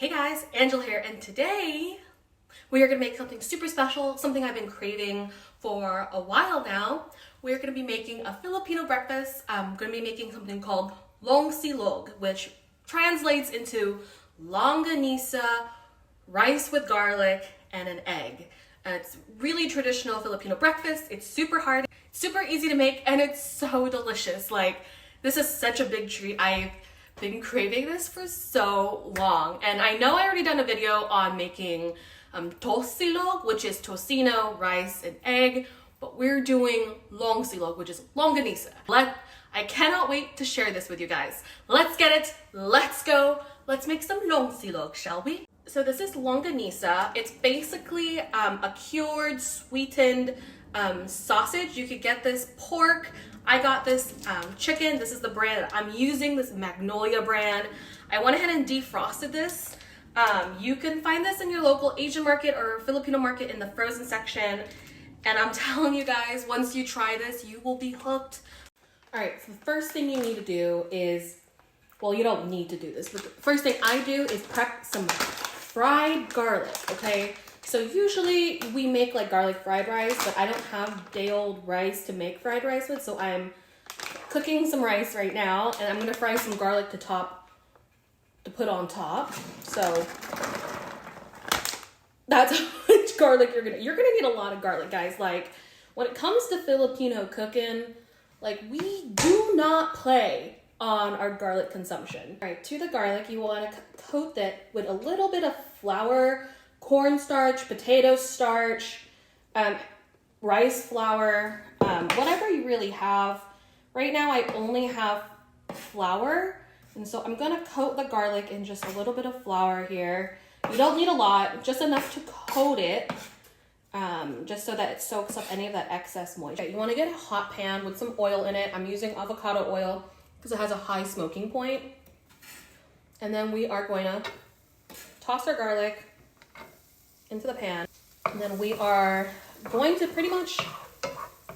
Hey guys, Angela here, and today we are going to make something super special, something I've been craving for a while now. We're going to be making a Filipino breakfast. I'm going to be making something called long silog, which translates into longanisa, rice with garlic, and an egg. It's really traditional Filipino breakfast. It's super hard, super easy to make, and it's so delicious. Like, this is such a big treat. I've been craving this for so long, and I know I already done a video on making silog, which is tocino, rice, and egg, but we're doing long silog, which is longanisa. I cannot wait to share this with you guys. Let's get it. Let's go. Let's make some long silog, shall we? So this is longanisa. It's basically a cured, sweetened sausage. You could get this pork. I got this chicken. This is the brand that I'm using, this Magnolia brand. I went ahead and defrosted this. You can find this in your local Asian market or Filipino market in the frozen section. And I'm telling you guys, once you try this, you will be hooked. All right, so the first thing you need to do is, well, you don't need to do this, but the first thing I do is prep some fried garlic, okay? So usually we make like garlic fried rice, but I don't have day old rice to make fried rice with, so I'm cooking some rice right now, and I'm gonna fry some garlic to put on top. So that's how much garlic you're gonna need. A lot of garlic, guys. Like, when it comes to Filipino cooking, like, we do not play on our garlic consumption. All right, to the garlic, you want to coat that with a little bit of flour, cornstarch, potato starch, rice flour, whatever you really have. Right now I only have flour, and so I'm gonna coat the garlic in just a little bit of flour here. You don't need a lot, just enough to coat it, just so that it soaks up any of that excess moisture. You want to get a hot pan with some oil in it. I'm using avocado oil because it has a high smoking point. And then we are going to toss our garlic into the pan, and then we are going to pretty much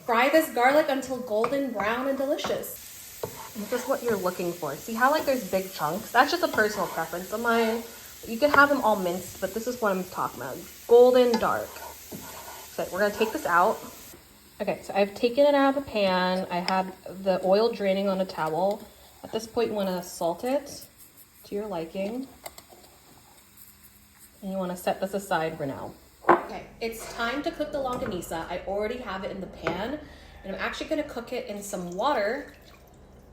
fry this garlic until golden brown and delicious. And this is what you're looking for. See how like there's big chunks? That's just a personal preference of mine. You could have them all minced, but this is what I'm talking about. Golden dark. So we're gonna take this out. Okay, so I've taken it out of the pan. I have the oil draining on a towel. At this point, you wanna salt it to your liking. And you want to set this aside for now. Okay, it's time to cook the longanisa. I already have it in the pan, and I'm actually going to cook it in some water.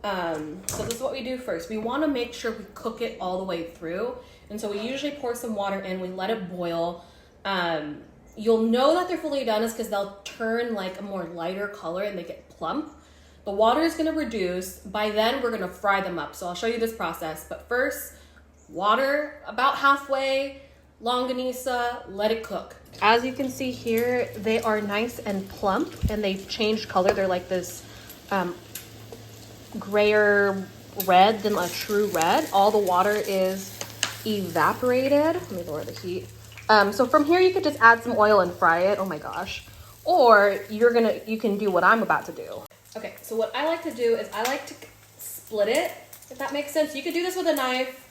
So this is what we do first. We want to make sure we cook it all the way through, and so we usually pour some water in. We let it boil. You'll know that they're fully done is because they'll turn like a more lighter color and they get plump. The water is going to reduce. By then, we're going to fry them up. So I'll show you this process. But first, water about halfway. Longanisa, let it cook. As you can see here, they are nice and plump, and they've changed color. They're like this grayer red than a true red. All the water is evaporated. Let me lower the heat. So from here, you could just add some oil and fry it. Oh my gosh. Or you can do what I'm about to do. Okay, so what I like to do is I like to split it, if that makes sense. You could do this with a knife.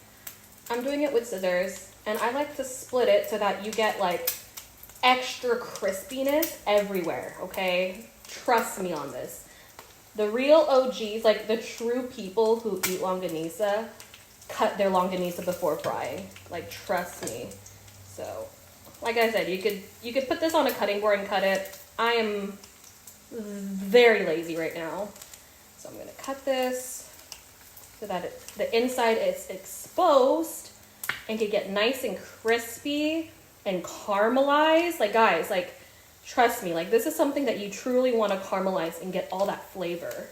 I'm doing it with scissors. And I like to split it so that you get like extra crispiness everywhere, okay? Trust me on this. The real OGs, like the true people who eat longanisa, cut their longanisa before frying. Like, trust me. So, like I said, you could put this on a cutting board and cut it. I am very lazy right now. So I'm gonna cut this so that the inside is exposed and can get nice and crispy and caramelized. Like, guys, like, trust me, like, this is something that you truly want to caramelize and get all that flavor.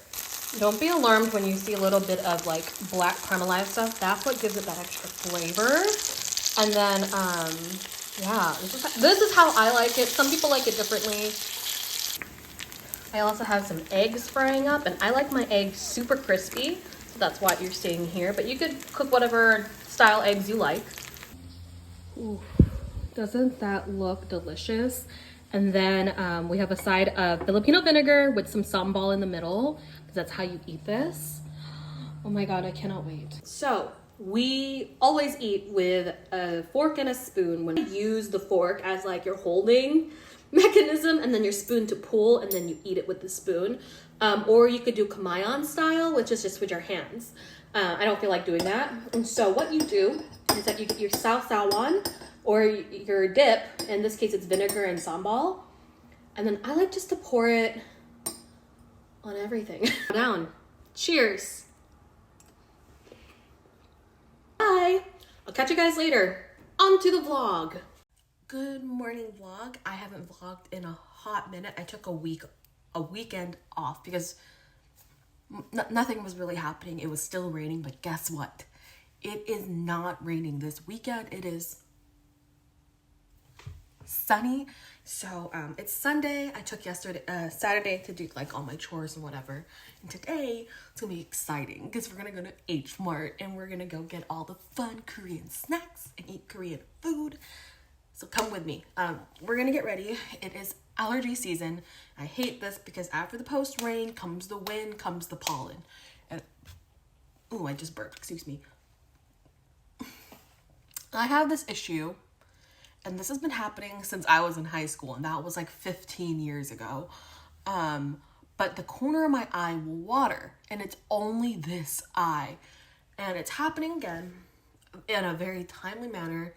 Don't be alarmed when you see a little bit of like black caramelized stuff. That's what gives it that extra flavor. And then yeah, this is how I like it. Some people like it differently. I also have some eggs frying up, and I like my eggs super crispy. So that's what you're seeing here, but you could cook whatever style eggs you like. Ooh, doesn't that look delicious? And then we have a side of Filipino vinegar with some sambal in the middle, because that's how you eat this. Oh my God, I cannot wait. So we always eat with a fork and a spoon. When you use the fork as like your holding mechanism and then your spoon to pull and then you eat it with the spoon. Or you could do kamayan style, which is just with your hands. I don't feel like doing that. And so what you do is that you get your sausawan or your dip. In this case, it's vinegar and sambal. And then I like just to pour it on everything. Down. Cheers. Bye. I'll catch you guys later. On to the vlog. Good morning vlog. I haven't vlogged in a hot minute. I took a weekend off because nothing was really happening. It was still raining, but guess what? It is not raining this weekend. It is sunny. So it's Sunday. I took Saturday to do like all my chores and whatever. And today it's gonna be exciting because we're gonna go to H Mart and we're gonna go get all the fun Korean snacks and eat Korean food. So come with me. We're gonna get ready. It is allergy season. I hate this because after the post rain comes the wind, comes the pollen. And oh, I just burped, excuse me. I have this issue, and this has been happening since I was in high school, and that was like 15 years ago. But the corner of my eye will water, and it's only this eye. And it's happening again in a very timely manner,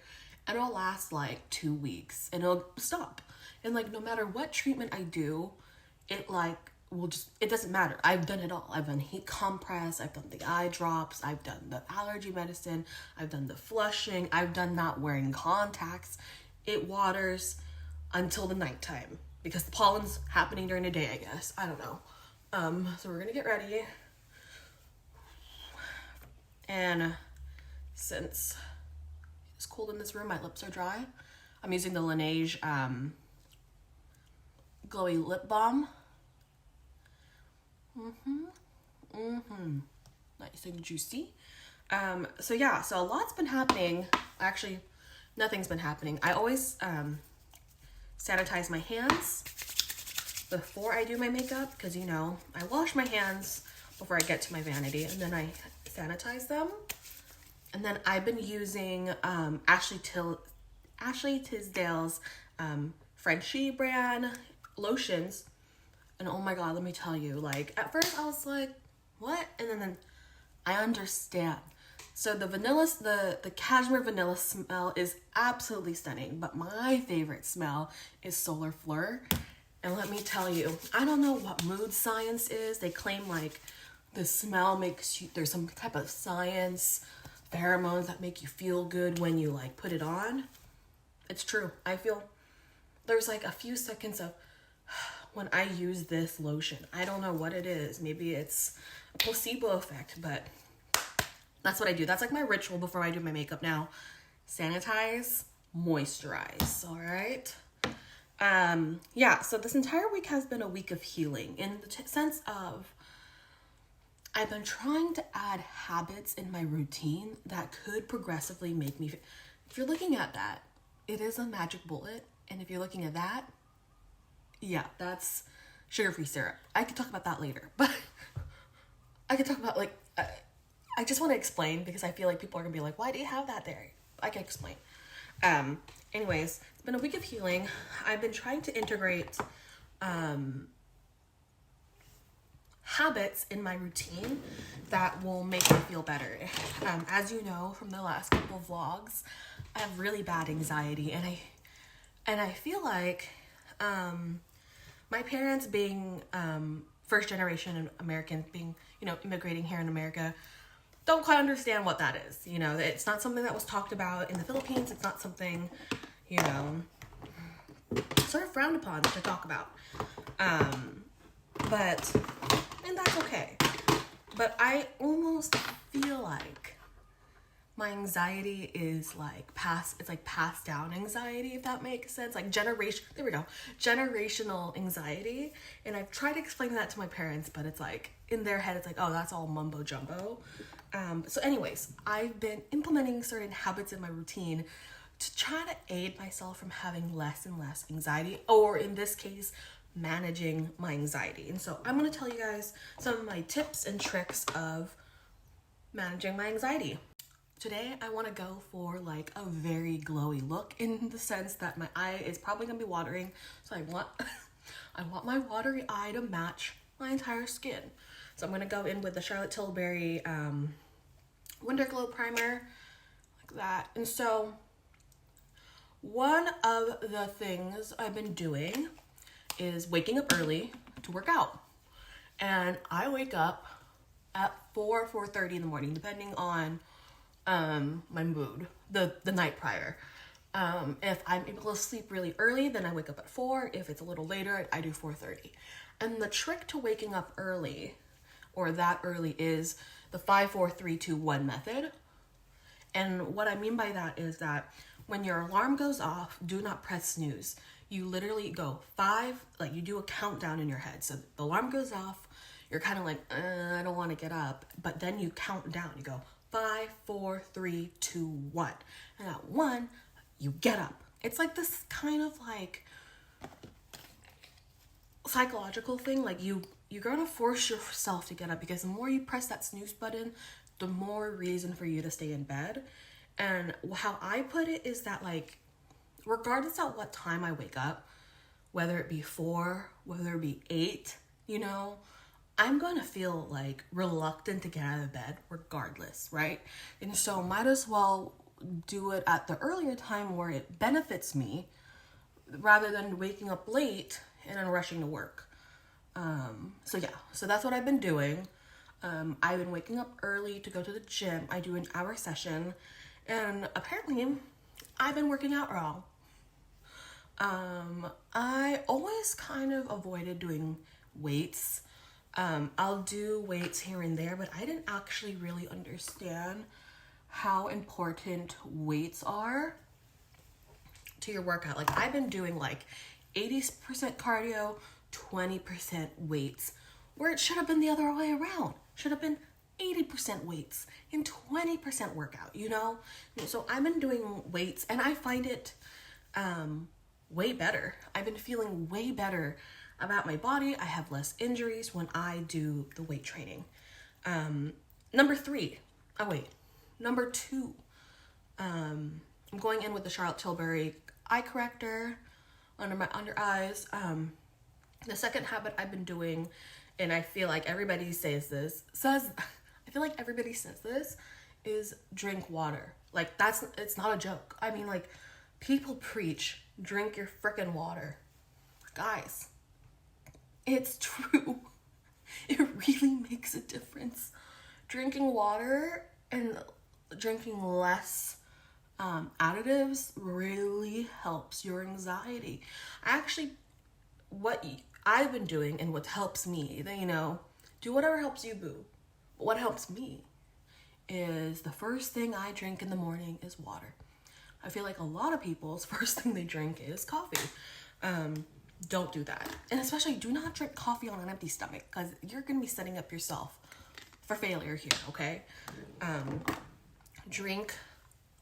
and it'll last like 2 weeks, and it'll stop. And like no matter what treatment I do, it like it doesn't matter. I've done it all. I've done heat compress, I've done the eye drops, I've done the allergy medicine, I've done the flushing, I've done not wearing contacts. It waters until the nighttime because the pollen's happening during the day, I guess. I don't know. So we're gonna get ready. And since it's cold in this room, my lips are dry. I'm using the Laneige Glowy Lip Balm. Nice and juicy. So yeah, so a lot's been happening. Actually, nothing's been happening. I always sanitize my hands before I do my makeup because, you know, I wash my hands before I get to my vanity and then I sanitize them. And then I've been using Ashley Tisdale's Frenchie brand lotions. And oh my God, let me tell you, like at first I was like, what? And then I understand. So the cashmere vanilla smell is absolutely stunning, but my favorite smell is Solar Fleur. And let me tell you, I don't know what mood science is. They claim like the smell makes you, there's some type of science, pheromones that make you feel good when you like put it on. It's true. I feel there's like a few seconds of when I use this lotion. I don't know what it is. Maybe it's a placebo effect, but that's what I do. That's like my ritual before I do my makeup now. Sanitize, moisturize, all right? Yeah, so this entire week has been a week of healing in the sense of I've been trying to add habits in my routine that could progressively make me, if you're looking at that, it is a magic bullet. And if you're looking at that, yeah, that's sugar-free syrup. I could talk about that later, but I could talk about like, I just want to explain because I feel like people are gonna be like, why do you have that there? I can explain. Anyways, it's been a week of healing. I've been trying to integrate habits in my routine that will make me feel better. As you know from the last couple of vlogs, I have really bad anxiety, and I feel like my parents being first generation Americans, being, you know, immigrating here in America, don't quite understand what that is. You know, it's not something that was talked about in the Philippines. It's not something, you know, sort of frowned upon to talk about. And that's okay. But I almost feel like my anxiety is like it's like passed down anxiety, if that makes sense. Like generational anxiety. And I've tried to explain that to my parents, but it's like in their head, it's like, oh, that's all mumbo jumbo. So anyways, I've been implementing certain habits in my routine to try to aid myself from having less and less anxiety, or in this case, managing my anxiety. And so I'm going to tell you guys some of my tips and tricks of managing my anxiety. Today I want to go for like a very glowy look, in the sense that my eye is probably gonna be watering, so I want I want my watery eye to match my entire skin. So I'm gonna go in with the Charlotte Tilbury Winter Glow Primer, like that. And so one of the things I've been doing is waking up early to work out. And I wake up at 4:30 in the morning, depending on my mood, the night prior. If I'm able to sleep really early, then I wake up at 4. If it's a little later, I do 4:30. And the trick to waking up early, or that early, is the 5, 4, 3, 2, 1 method. And what I mean by that is that when your alarm goes off, do not press snooze. You literally go 5, like you do a countdown in your head. So the alarm goes off, you're kind of like, I don't want to get up. But then you count down. You go 5, 4, 3, 2, 1. And at 1, you get up. It's like this kind of like psychological thing. Like you're going to force yourself to get up, because the more you press that snooze button, the more reason for you to stay in bed. And how I put it is that, like, regardless of what time I wake up, whether it be 4, whether it be 8, you know, I'm going to feel like reluctant to get out of bed regardless, right? And so might as well do it at the earlier time where it benefits me, rather than waking up late and then rushing to work. So that's what I've been doing. I've been waking up early to go to the gym. I do an hour session, and apparently I've been working out wrong. I always kind of avoided doing weights. I'll do weights here and there, but I didn't actually really understand how important weights are to your workout. Like, I've been doing like 80% cardio, 20% weights, where it should have been the other way around. Should have been 80% weights and 20% workout, you know? So I've been doing weights, and I find it way better. I've been feeling way better about my body. I have less injuries when I do the weight training. Number 2, I'm going in with the Charlotte Tilbury eye corrector under my under eyes. The second habit I've been doing, and I feel like everybody says this, is drink water. Like, it's not a joke. I mean, like, people preach, drink your frickin' water. Guys, it's true. It really makes a difference. Drinking water and drinking less additives really helps your anxiety. What I've been doing and what helps me, you know, do whatever helps you, boo. But what helps me is the first thing I drink in the morning is water. I feel like a lot of people's first thing they drink is coffee. Don't do that. And especially do not drink coffee on an empty stomach, because you're going to be setting up yourself for failure here, okay? Drink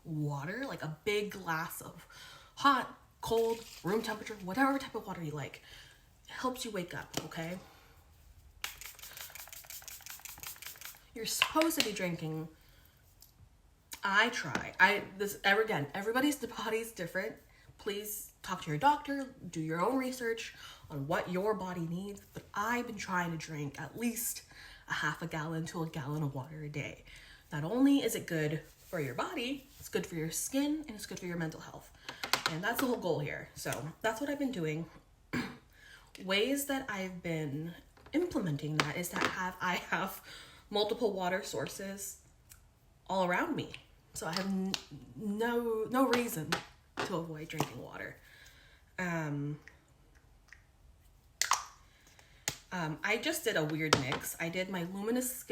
water, like a big glass of hot, cold, room temperature, whatever type of water you like. It helps you wake up, okay? You're supposed to be drinking. Everybody's body's different. Please talk to your doctor, do your own research on what your body needs. But I've been trying to drink at least a half a gallon to a gallon of water a day. Not only is it good for your body, it's good for your skin, and it's good for your mental health. And that's the whole goal here. So that's what I've been doing. Ways that I've been implementing that is that I have multiple water sources all around me. So I have no reason to avoid drinking water. I just did a weird mix. I did my Luminous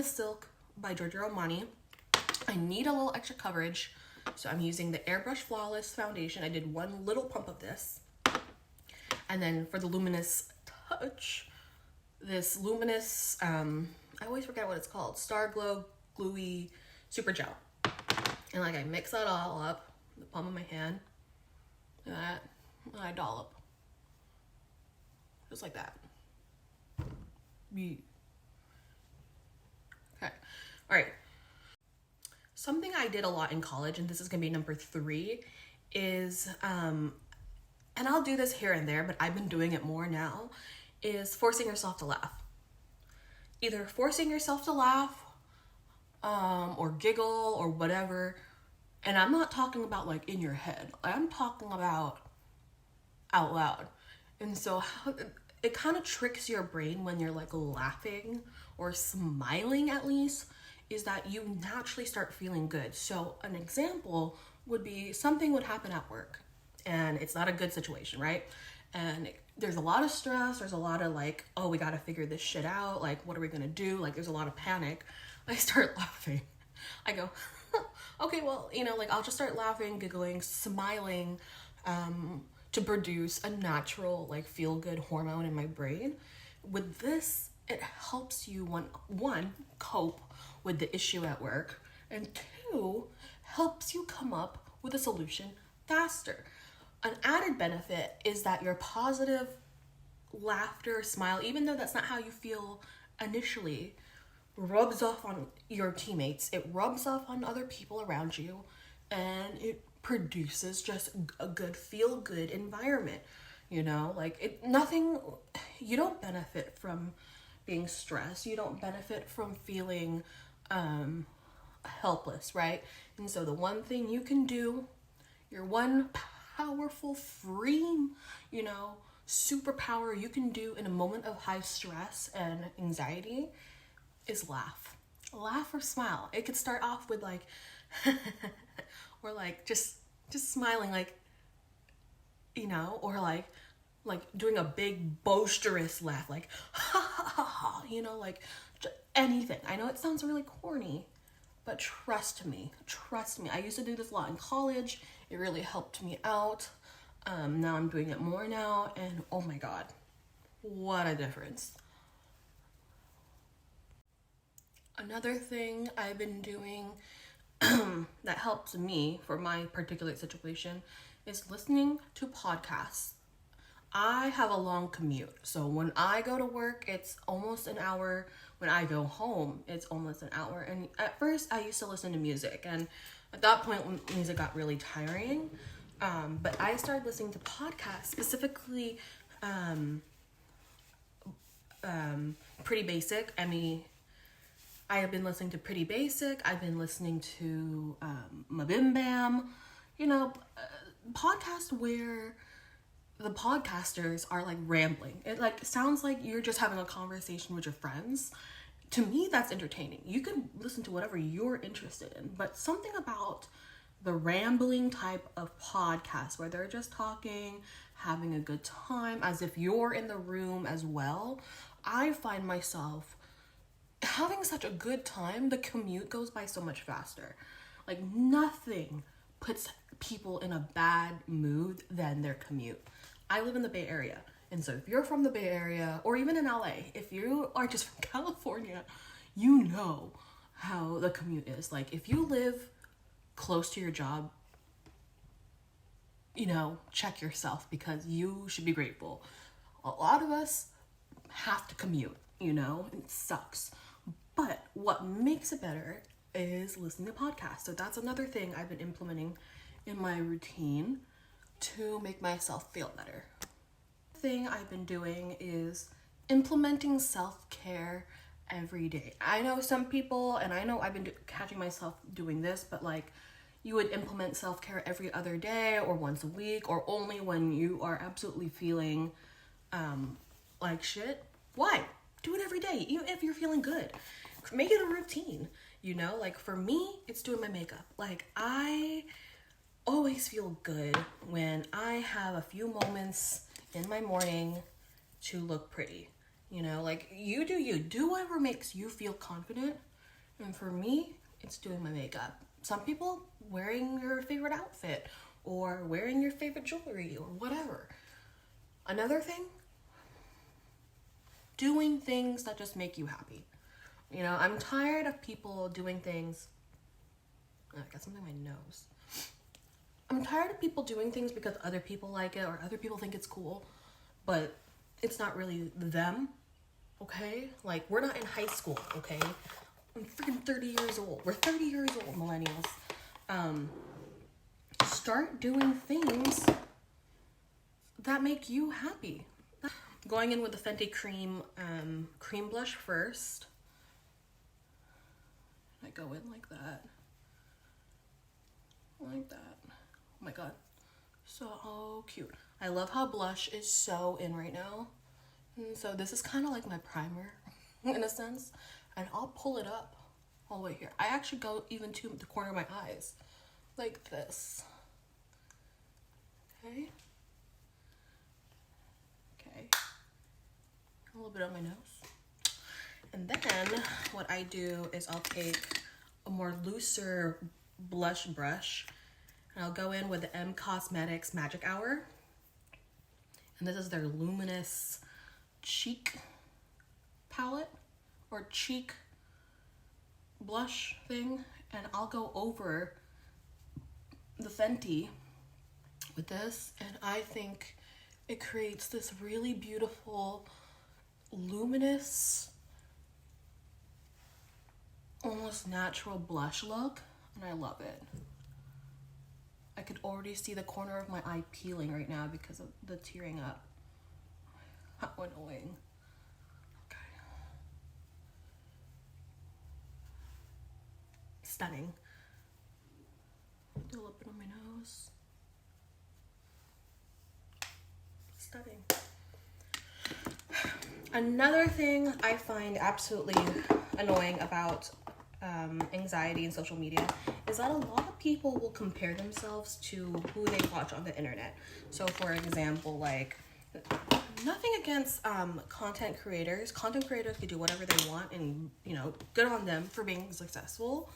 Silk by Giorgio Armani. I need a little extra coverage, so I'm using the Airbrush Flawless Foundation. I did one little pump of this. And then for the Luminous Touch, this Luminous, I always forget what it's called, Star Glow Gluey Super Gel. And like I mix that all up, the palm of my hand, like that, and I dollop. Just like that. Okay. All right. Something I did a lot in college, and this is gonna be number 3, is, and I'll do this here and there, but I've been doing it more now, is forcing yourself to laugh. Either forcing yourself to laugh, or giggle or whatever. And I'm not talking about like in your head. I'm talking about out loud. And so it kind of tricks your brain when you're like laughing or smiling, at least, is that you naturally start feeling good. So an example would be something would happen at work and it's not a good situation, right? And there's a lot of stress. There's a lot of like, oh, we got to figure this shit out. Like, what are we going to do? Like, there's a lot of panic. I start laughing. I go, okay, well, like I'll just start laughing, giggling, smiling, to produce a natural, like, feel-good hormone in my brain. With this, it helps you, one, cope with the issue at work, and 2, helps you come up with a solution faster. An added benefit is that your positive laughter, smile, even though that's not how you feel initially, rubs off on your teammates. It rubs off on other people around you, and it produces just a good feel-good environment. You don't benefit from being stressed. You don't benefit from feeling helpless, right? And so the one thing you can do, your one powerful, free, superpower you can do in a moment of high stress and anxiety is laugh. Laugh or smile. It could start off with like, or like just smiling, like, or like doing a big boisterous laugh, like, ha ha ha ha, like anything. I know it sounds really corny, but trust me. I used to do this a lot in college. It really helped me out. Now I'm doing it more now, and oh my God, what a difference. Another thing I've been doing that helps me for my particular situation is listening to podcasts. I have a long commute, so when I go to work, it's almost an hour. When I go home, it's almost an hour. And at first, I used to listen to music, and at that point, when music got really tiring, but I started listening to podcasts, specifically Pretty Basic. I have been listening to Pretty Basic. I've been listening to Mabim Bam, podcasts where the podcasters are like rambling. It like sounds like you're just having a conversation with your friends. To me, that's entertaining. You can listen to whatever you're interested in, but something about the rambling type of podcast where they're just talking, having a good time, as if you're in the room as well, I find myself having such a good time. The commute goes by so much faster. Like, nothing puts people in a bad mood than their commute. I live in the Bay Area, and so if you're from the Bay Area, or even in LA, if you are just from California, you know how the commute is. Like, if you live close to your job, check yourself, because you should be grateful. A lot of us have to commute, it sucks. But what makes it better is listening to podcasts. So that's another thing I've been implementing in my routine to make myself feel better. The thing I've been doing is implementing self-care every day. I know some people, and I know I've been catching myself doing this, but like, you would implement self-care every other day or once a week, or only when you are absolutely feeling like shit. Why? Do it every day, even if you're feeling good. Make it a routine, like for me, it's doing my makeup. Like, I always feel good when I have a few moments in my morning to look pretty, like you do whatever makes you feel confident. And for me, it's doing my makeup. Some people wearing your favorite outfit or wearing your favorite jewelry or whatever. Another thing, doing things that just make you happy. I'm tired of people doing things. I got something in my nose. I'm tired of people doing things because other people like it or other people think it's cool, but it's not really them, okay? Like, we're not in high school, okay? I'm freaking 30 years old. We're 30 years old, millennials. Start doing things that make you happy. Going in with the Fenty cream blush first. I go in like that. Like that. Oh my god. So cute. I love how blush is so in right now. And so this is kind of like my primer in a sense. And I'll pull it up all the way here. I actually go even to the corner of my eyes. Like this. Okay. Okay. A little bit on my nose. And then what I do is I'll take a more looser blush brush and I'll go in with the M Cosmetics Magic Hour. And this is their Luminous Cheek palette or cheek blush thing. And I'll go over the Fenty with this, and I think it creates this really beautiful, luminous, almost natural blush look, and I love it. I could already see the corner of my eye peeling right now because of the tearing up. How annoying. Okay. Stunning. Do a little bit on my nose. Stunning. Another thing I find absolutely annoying about anxiety and social media is that a lot of people will compare themselves to who they watch on the internet. So for example, like, nothing against content creators. Content creators can do whatever they want and, you know, good on them for being successful.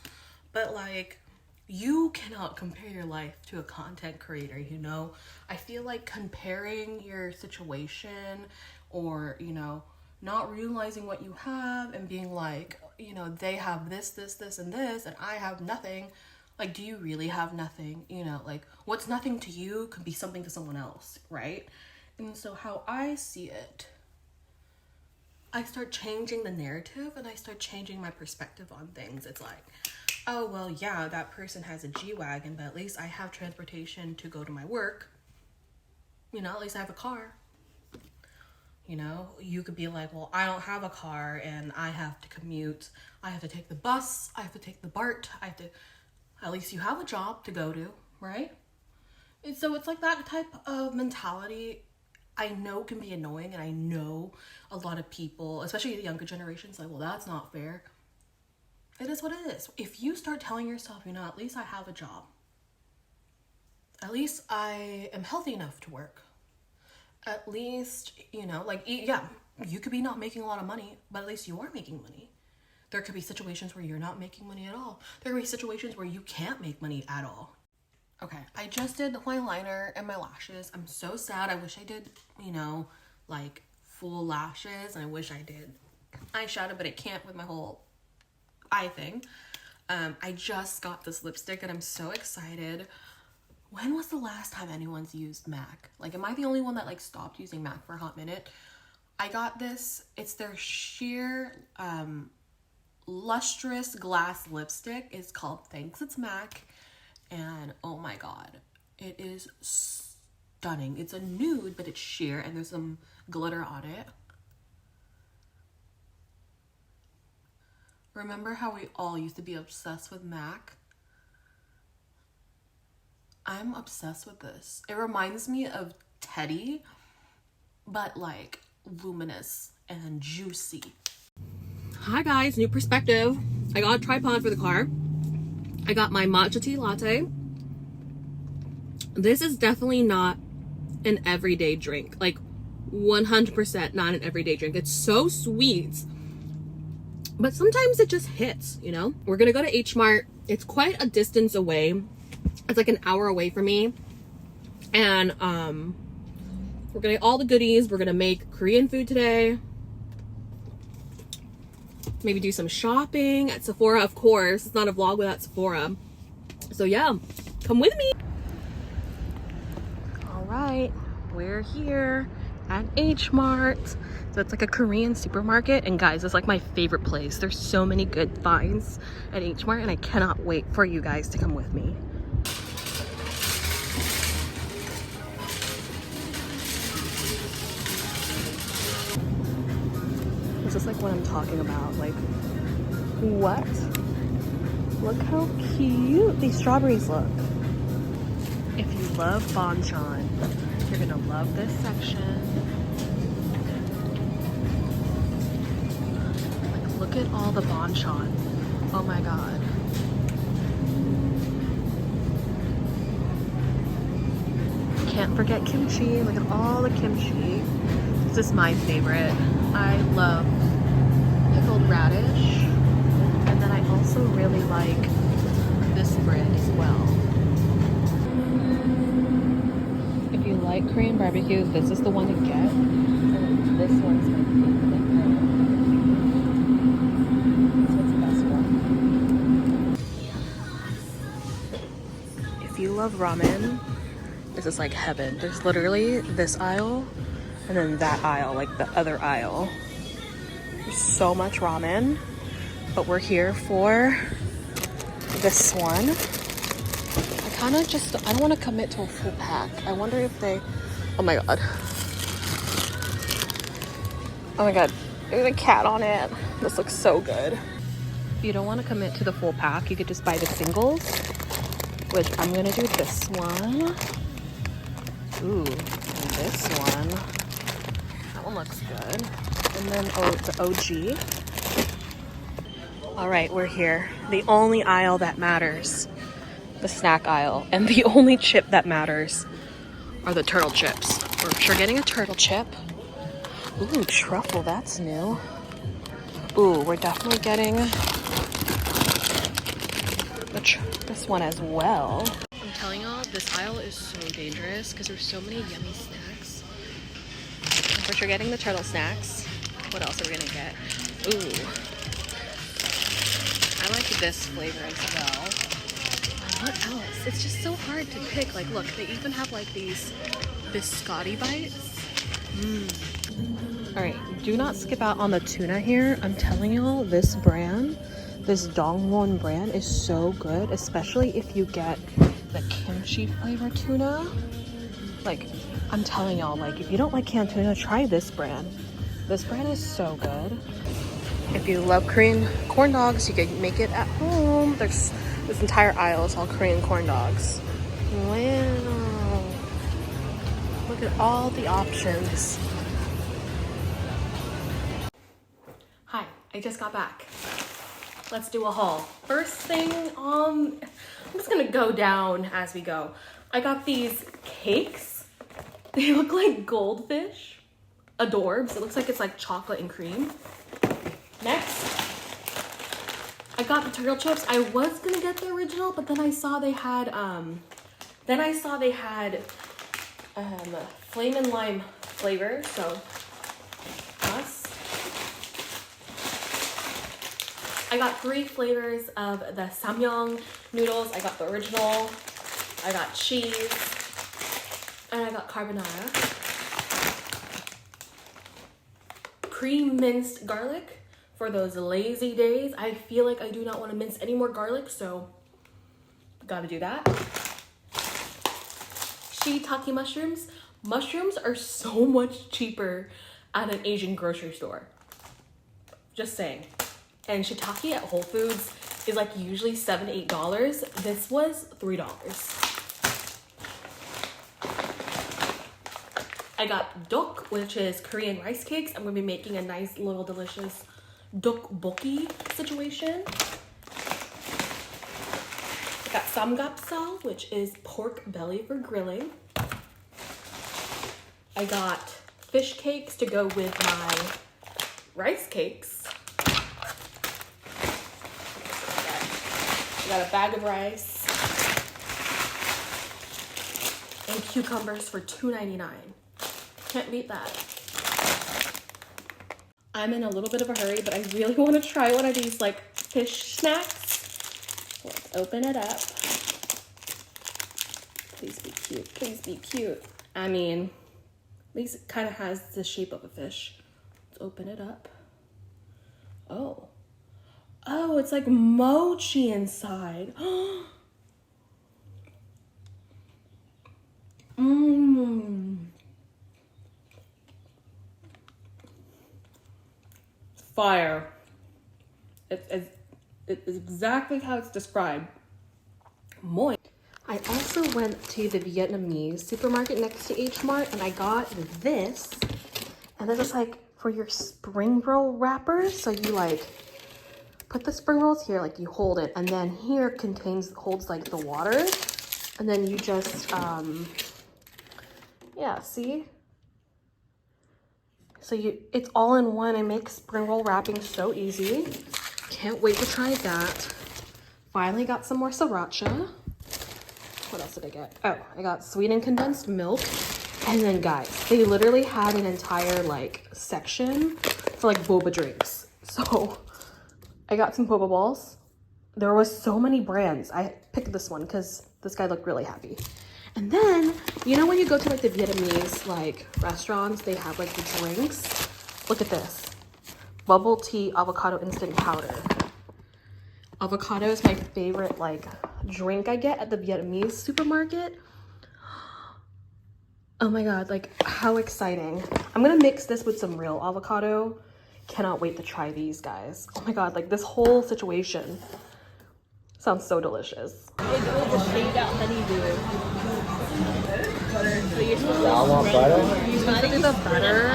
But like, you cannot compare your life to a content creator, you know? I feel like comparing your situation or, you know, not realizing what you have and being like, you know, they have this, this, this, and this, and I have nothing. Like, do you really have nothing? You know, like, what's nothing to you could be something to someone else, right? And so how I see it, I start changing the narrative and I start changing my perspective on things. It's like, oh, well, yeah, that person has a G-Wagon, but at least I have transportation to go to my work. You know, at least I have a car. You know, you could be like, well, I don't have a car and I have to commute. I have to take the bus. I have to take the BART. At least you have a job to go to, right? And so it's like that type of mentality I know can be annoying, and I know a lot of people, especially the younger generations, like, well, that's not fair. It is what it is. If you start telling yourself, you know, at least I have a job. At least I am healthy enough to work. At least, you know, like, yeah, you could be not making a lot of money, but at least you are making money. There could be situations where you're not making money at all. There could be situations where you can't make money at all. Okay, I just did my liner and my lashes. I'm so sad. I wish I did, you know, like full lashes. And I wish I did eyeshadow, but I can't with my whole eye thing. I just got this lipstick and I'm so excited. When was the last time anyone's used MAC? Like, am I the only one that like stopped using MAC for a hot minute? I got this. It's their sheer lustrous glass lipstick. It's called Thanks It's MAC. And oh my god, it is stunning. It's a nude, but it's sheer and there's some glitter on it. Remember how we all used to be obsessed with MAC? I'm obsessed with this. It reminds me of Teddy, but like luminous and juicy. Hi guys, new perspective. I got a tripod for the car. I got my matcha tea latte. This is definitely not an everyday drink. Like 100% not an everyday drink. It's so sweet, but sometimes it just hits, you know? We're gonna go to Hmart. It's quite a distance away. It's like an hour away from me. And we're gonna get all the goodies. We're gonna make Korean food today. Maybe do some shopping at Sephora, of course. It's not a vlog without Sephora. So yeah, come with me. All right, we're here. at H Mart. So it's like a Korean supermarket, and guys, it's like my favorite place. There's so many good finds at H Mart, and I cannot wait for you guys to come with me. This is like what I'm talking about. Like, what? Look how cute these strawberries look. If you love banchan, you're gonna love this section. Like, look at all the banchan. Oh my god. Can't forget kimchi. Look at all the kimchi. This is my favorite. I love pickled radish. And then I also really like this bread as well. If you like Korean barbecue, this is the one to get. And this one's my favorite. This one's the best one. If you love ramen, this is like heaven. There's literally this aisle and then that aisle, like the other aisle. There's so much ramen, but we're here for this one. I don't want to commit to a full pack. I wonder if they, oh my god. Oh my god, there's a cat on it. This looks so good. If you don't want to commit to the full pack, you could just buy the singles, which I'm gonna do this one. Ooh, and this one. That one looks good. And then, oh, the OG. All right, we're here. The only aisle that matters. The snack aisle. And the only chip that matters are the turtle chips. We're for sure getting a turtle chip. Ooh, truffle, that's new. Ooh, we're definitely getting this one as well. I'm telling y'all, this aisle is so dangerous because there's so many yummy snacks. We're for sure getting the turtle snacks. What else are we gonna get? Ooh. I like this flavor as well. What else? It's just so hard to pick. Like, look, they even have like these biscotti bites. All right, do not skip out on the tuna here. I'm telling y'all, this brand, this Dongwon brand is so good, especially if you get the kimchi flavor tuna. Like, I'm telling y'all, like, if you don't like canned tuna, try this brand. This brand is so good. If you love Korean corn dogs, you can make it at home. There's this entire aisle is all Korean corn dogs. Wow. Look at all the options. Hi, I just got back. Let's do a haul. First thing, I'm just gonna go down as we go. I got these cakes. They look like goldfish. Adorbs. It looks like it's like chocolate and cream. Next, I got the turtle chips. I was gonna get the original, but then I saw they had flame and lime flavor, so us. I got 3 flavors of the samyang noodles. I got the original, I got cheese, and I got carbonara. Cream minced garlic for those lazy days. I feel like I do not want to mince any more garlic, so gotta do that. Shiitake mushrooms. Mushrooms are so much cheaper at an Asian grocery store. Just saying. And shiitake at Whole Foods is like usually $7 to $8. This was $3. I got dok, which is Korean rice cakes. I'm gonna be making a nice little delicious dokboki situation. I got samgyeopsal, which is pork belly for grilling. I got fish cakes to go with my rice cakes. I got a bag of rice and cucumbers for $2.99. Can't beat that. I'm in a little bit of a hurry, but I really want to try one of these like fish snacks. So let's open it up. Please be cute. Please be cute. I mean, At least it kind of has the shape of a fish. Let's open it up. Oh. Oh, it's like mochi inside. Mmm. Fire. It's exactly how it's described. Moist. I also went to the Vietnamese supermarket next to Hmart and I got this. And this is like for your spring roll wrappers. So you like put the spring rolls here, like you hold it, and then here holds like the water. And then you just, yeah, see? So it's all in one and makes spring roll wrapping so easy. Can't wait to try that. Finally got some more sriracha. What else did I get? Oh, I got sweetened condensed milk. And then guys, they literally had an entire like section for like boba drinks. So I got some boba balls. There was so many brands. I picked this one because this guy looked really happy. And then, you know when you go to like the Vietnamese like restaurants, they have like the drinks? Look at this. Bubble tea avocado instant powder. Avocado is my favorite like drink I get at the Vietnamese supermarket. Oh my god, like how exciting. I'm gonna mix this with some real avocado. Cannot wait to try these, guys. Oh my god, like this whole situation sounds so delicious. Y'all want butter? You supposed to do the butter.